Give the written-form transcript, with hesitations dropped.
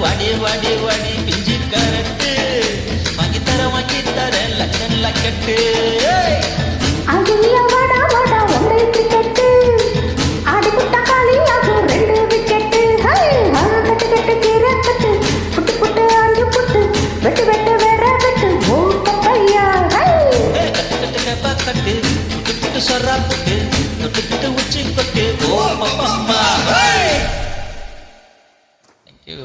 வாடி வாடி வாடி பிஞ்சு கரட்டு வாங்கி தர லக்கன் லக்கட்டு கட்டு புட்டு புட்டு சொர்ரா புட்டு தொட்டு புட்டு உச்சி கொட்டு ஓ பப்பம்மா. Thank you.